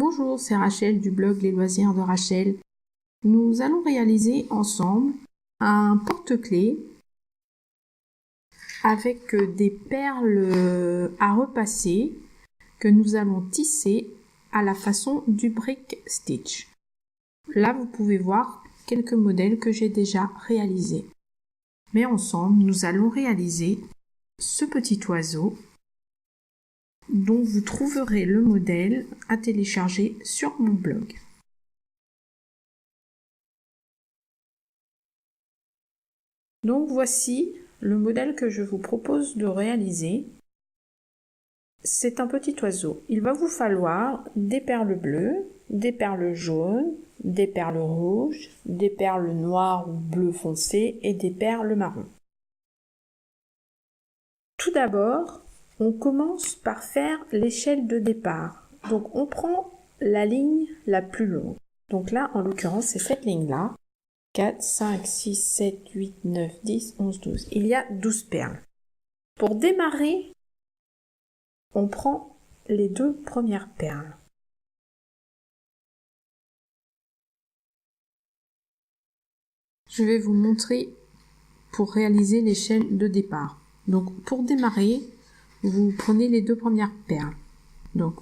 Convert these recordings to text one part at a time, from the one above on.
Bonjour, c'est Rachel du blog Les Loisirs de Rachel. Nous allons réaliser ensemble un porte-clés avec des perles à repasser que nous allons tisser à la façon du brick stitch. Là, vous pouvez voir quelques modèles que j'ai déjà réalisés. Mais ensemble, nous allons réaliser ce petit oiseau dont vous trouverez le modèle à télécharger sur mon blog. Donc voici le modèle que je vous propose de réaliser. C'est un petit oiseau. Il va vous falloir des perles bleues, des perles jaunes, des perles rouges, des perles noires ou bleu foncé et des perles marron. Tout d'abord, on commence par faire l'échelle de départ. Donc on prend la ligne la plus longue. Donc là, en l'occurrence, c'est cette ligne-là. 4, 5, 6, 7, 8, 9, 10, 11, 12. Il y a 12 perles. Pour démarrer, on prend les deux premières perles. Je vais vous montrer pour réaliser l'échelle de départ. Donc pour démarrer, vous prenez les deux premières perles. Donc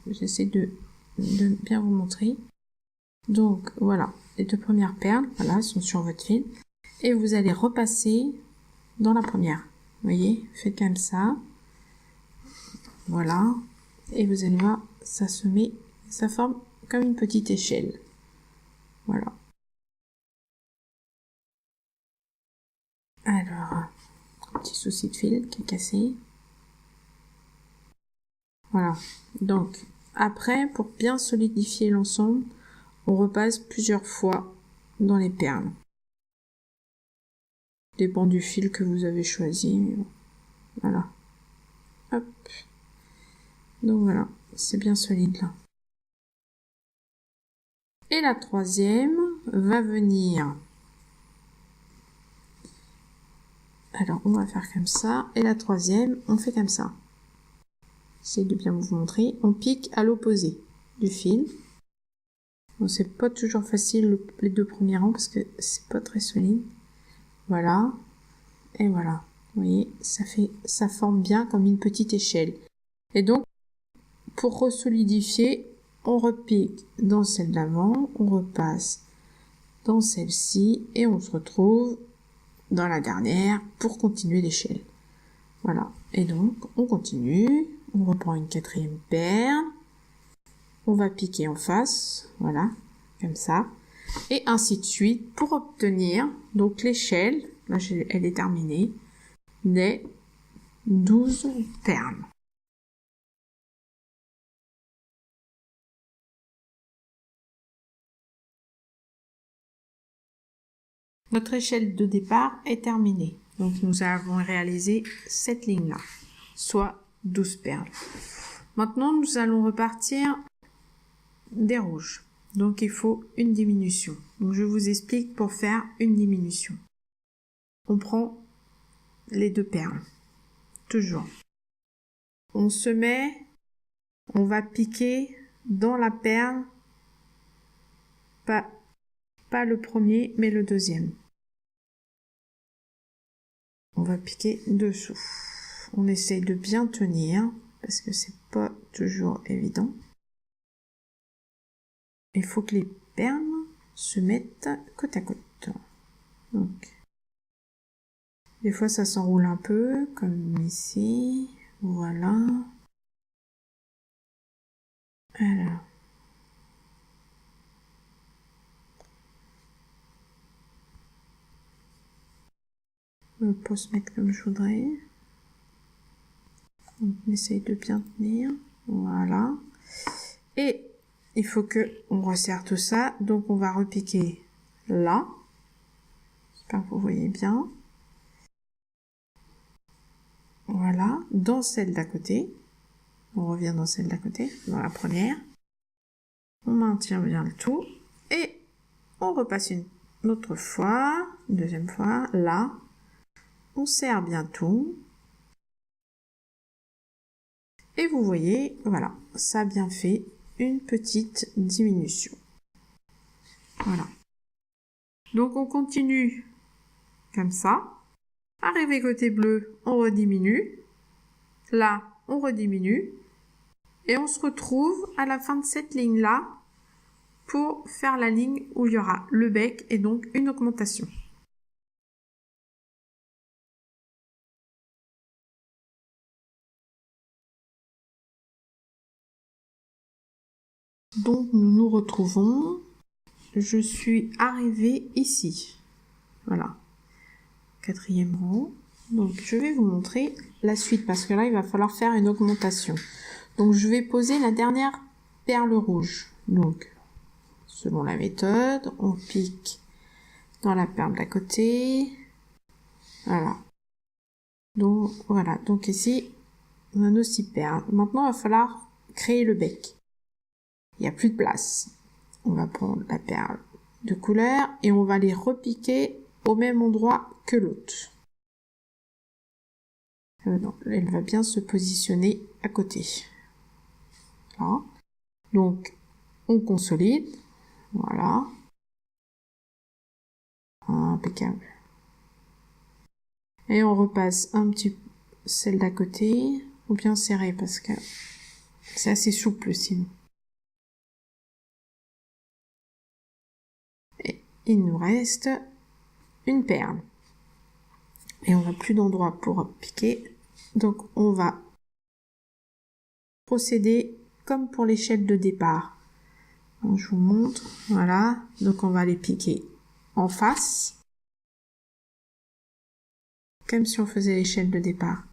j'essaie de bien vous montrer. Donc voilà, les deux premières perles, voilà, sont sur votre fil. Et vous allez repasser dans la première. Vous voyez, faites comme ça. Voilà. Et vous allez voir, ça se met, ça forme comme une petite échelle. Voilà. Alors, petit souci de fil qui est cassé. Voilà. Donc, après, pour bien solidifier l'ensemble, on repasse plusieurs fois dans les perles. Dépend du fil que vous avez choisi. Mais bon. Voilà. Hop. Donc voilà, c'est bien solide là. Et la troisième va venir. Alors, on va faire comme ça. Et la troisième, on fait comme ça. J'essaie de bien vous montrer. On pique à l'opposé du fil. Bon, c'est pas toujours facile les deux premiers rangs parce que c'est pas très solide. Voilà. Et voilà. Vous voyez, ça forme bien comme une petite échelle. Et donc, pour resolidifier, on repique dans celle d'avant, on repasse dans celle-ci et on se retrouve dans la dernière pour continuer l'échelle. Voilà. Et donc, on continue. On reprend une quatrième perle. On va piquer en face. Voilà. Comme ça. Et ainsi de suite pour obtenir, donc l'échelle, là elle est terminée, des 12 perles. Notre échelle de départ est terminée. Donc nous avons réalisé cette ligne-là, soit 12 perles. Maintenant, nous allons repartir des rouges. Donc il faut une diminution. Donc je vous explique pour faire une diminution. On prend les deux perles, toujours. On se met, on va piquer dans la perle, pas le premier, mais le deuxième. On va piquer dessous. On essaye de bien tenir, parce que c'est pas toujours évident. Il faut que les perles se mettent côte à côte. Donc, des fois ça s'enroule un peu, comme ici. Voilà. Alors. On peut se mettre comme je voudrais. On essaye de bien tenir. Voilà. Et il faut que on resserre tout ça. Donc on va repiquer là. J'espère que vous voyez bien. Voilà. Dans celle d'à côté. On revient dans celle d'à côté. Dans la première. On maintient bien le tout. Et on repasse une autre fois. Une deuxième fois. Là. On serre bien tout. Et vous voyez, voilà, ça a bien fait une petite diminution. Voilà. Donc on continue comme ça. Arrivé côté bleu, on rediminue. Là, on rediminue. Et on se retrouve à la fin de cette ligne-là pour faire la ligne où il y aura le bec et donc une augmentation. Donc nous nous retrouvons. Je suis arrivée ici. Voilà. 4e rang. Donc je vais vous montrer la suite parce que là il va falloir faire une augmentation. Donc je vais poser la dernière perle rouge. Donc selon la méthode, on pique dans la perle d'à côté. Voilà. Donc voilà. Donc ici on a nos 6 perles. Maintenant il va falloir créer le bec. Il n'y a plus de place. On va prendre la perle de couleur et on va les repiquer au même endroit que l'autre. Elle va bien se positionner à côté. Là. Donc, on consolide. Voilà. Impeccable. Et on repasse un petit peu celle d'à côté. Faut bien serrer parce que c'est assez souple sinon. Et il nous reste une perle. Et on n'a plus d'endroit pour piquer. Donc, on va procéder comme pour l'échelle de départ. Donc, je vous montre. Voilà. Donc, on va les piquer en face. Comme si on faisait l'échelle de départ.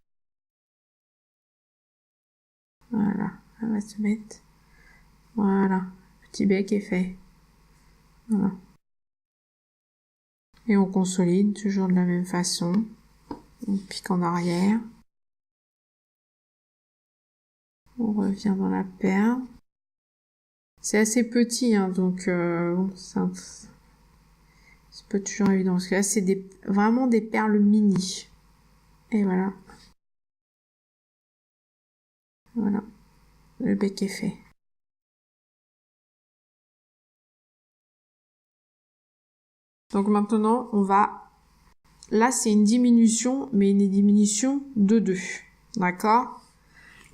Voilà. On va se mettre. Voilà. Petit bec est fait. Voilà. Et on consolide toujours de la même façon. On pique en arrière. On revient dans la perle. C'est assez petit, hein, donc bon, c'est pas toujours évident. Parce que là, c'est vraiment des perles mini. Et voilà. Voilà. Le bec est fait. Donc maintenant, on va... Là, c'est une diminution, mais une diminution de 2. D'accord ?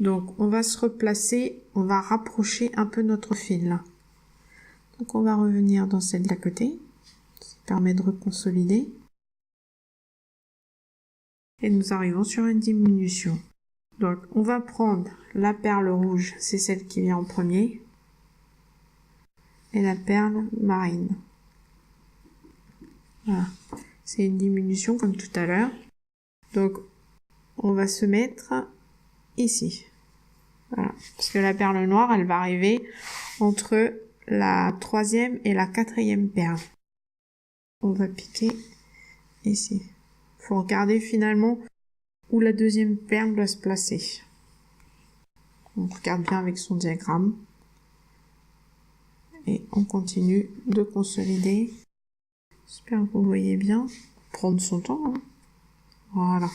Donc, on va se replacer, on va rapprocher un peu notre fil. Donc, on va revenir dans celle d'à côté. Ça permet de reconsolider. Et nous arrivons sur une diminution. Donc, on va prendre la perle rouge, c'est celle qui vient en premier. Et la perle marine. Voilà. C'est une diminution comme tout à l'heure. Donc, on va se mettre ici. Voilà. Parce que la perle noire, elle va arriver entre la 3e et la 4e perle. On va piquer ici. Il faut regarder finalement où la 2e perle doit se placer. On regarde bien avec son diagramme. Et on continue de consolider. J'espère que vous voyez bien. Prendre son temps. Hein. Voilà.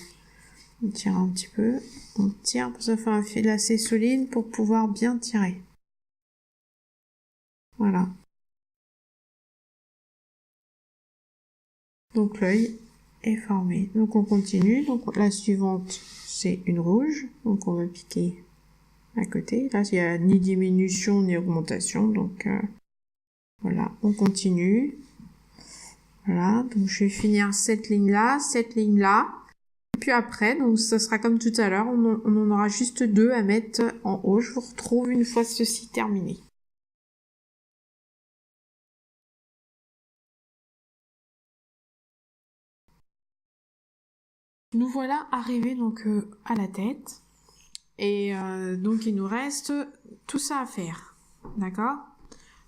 On tire un petit peu. On tire pour ça faire un fil assez solide pour pouvoir bien tirer. Voilà. Donc l'œil est formé. Donc on continue. Donc la suivante, c'est une rouge. Donc on va piquer à côté. Là, il n'y a ni diminution ni augmentation. Donc voilà, on continue. Voilà, donc je vais finir cette ligne-là, cette ligne-là. Et puis après, donc ça sera comme tout à l'heure, on en aura juste 2 à mettre en haut. Je vous retrouve une fois ceci terminé. Nous voilà arrivés donc à la tête. Et donc il nous reste tout ça à faire. D'accord ?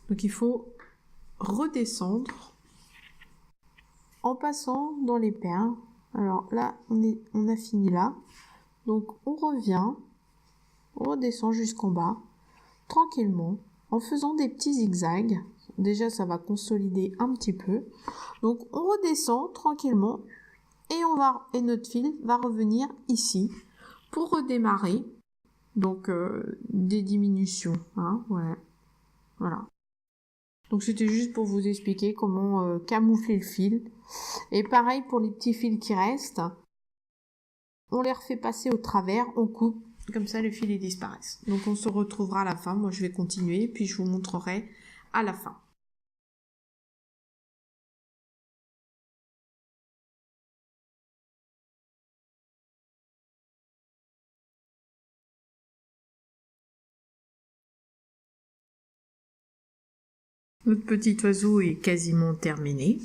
Donc il faut redescendre en passant dans les perles. Alors là, on a fini là. Donc on revient, on redescend jusqu'en bas, tranquillement, en faisant des petits zigzags. Déjà, ça va consolider un petit peu. Donc on redescend tranquillement et notre fil va revenir ici pour redémarrer. Donc des diminutions, hein, ouais. Voilà. Donc c'était juste pour vous expliquer comment camoufler le fil. Et pareil pour les petits fils qui restent. On les refait passer au travers, on coupe, comme ça les fils ils disparaissent. Donc on se retrouvera à la fin. Moi je vais continuer, puis je vous montrerai à la fin. Notre petit oiseau est quasiment terminé.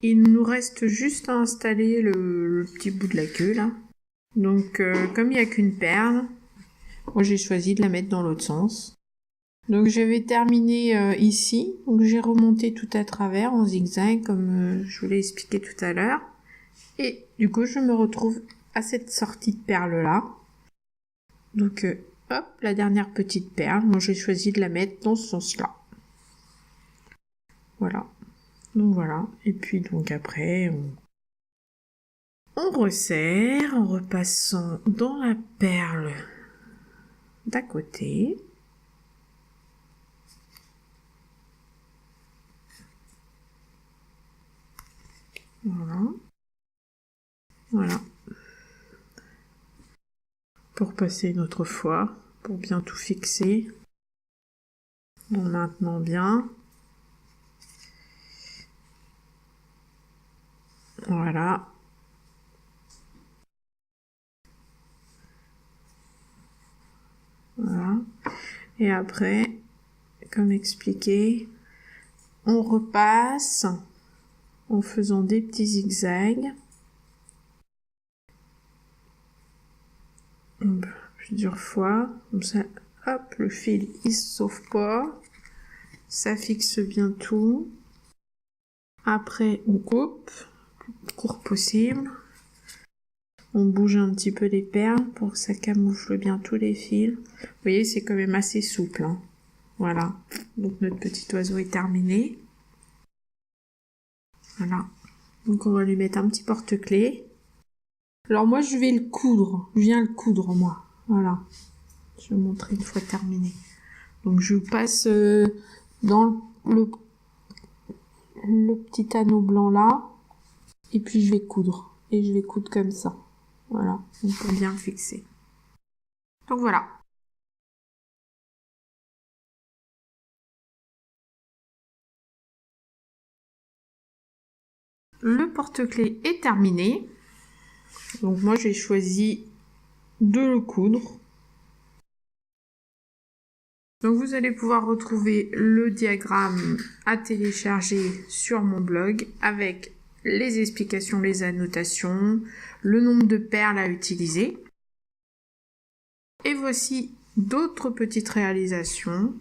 Il nous reste juste à installer le petit bout de la queue là. Donc comme il n'y a qu'une perle, moi j'ai choisi de la mettre dans l'autre sens. Donc je vais terminer ici. Donc j'ai remonté tout à travers en zigzag comme je vous l'ai expliqué tout à l'heure. Et du coup je me retrouve à cette sortie de perle là. Donc hop, la dernière petite perle. Moi j'ai choisi de la mettre dans ce sens là. Voilà. Donc voilà. Et puis donc après on resserre en repassant dans la perle d'à côté. Voilà. Voilà. Pour passer une autre fois, pour bien tout fixer. En maintenant bien. Voilà. Voilà. Et après, comme expliqué, on repasse en faisant des petits zigzags. Plusieurs fois. Comme ça, hop, le fil il se sauve pas. Ça fixe bien tout. Après, on coupe, le plus court possible. On bouge un petit peu les perles pour que ça camoufle bien tous les fils. Vous voyez, c'est quand même assez souple. Hein. Voilà. Donc notre petit oiseau est terminé. Voilà. Donc on va lui mettre un petit porte-clés. Alors moi je vais le coudre. Je viens le coudre moi. Voilà. Je vais vous montrer une fois terminé. Donc je passe dans le petit anneau blanc là. Et puis je vais coudre. Et je vais coudre comme ça. Voilà. Donc pour bien le fixer. Donc voilà. Le porte-clés est terminé. Donc moi j'ai choisi de le coudre. Donc vous allez pouvoir retrouver le diagramme à télécharger sur mon blog avec les explications, les annotations, le nombre de perles à utiliser. Et voici d'autres petites réalisations.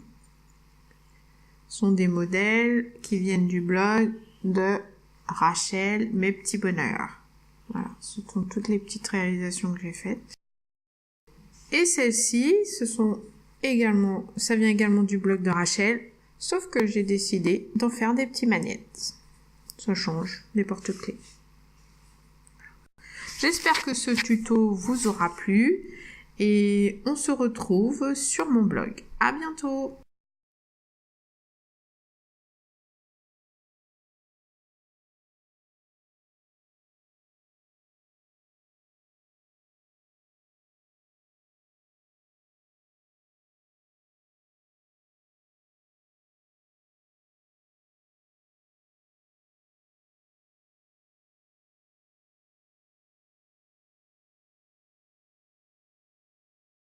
Ce sont des modèles qui viennent du blog de Rachel, Mes Petits Bonheurs. Voilà, ce sont toutes les petites réalisations que j'ai faites. Et celles-ci, ça vient également du blog de Rachel, sauf que j'ai décidé d'en faire des petits magnettes. Ça change, des porte-clés. J'espère que ce tuto vous aura plu et on se retrouve sur mon blog. À bientôt!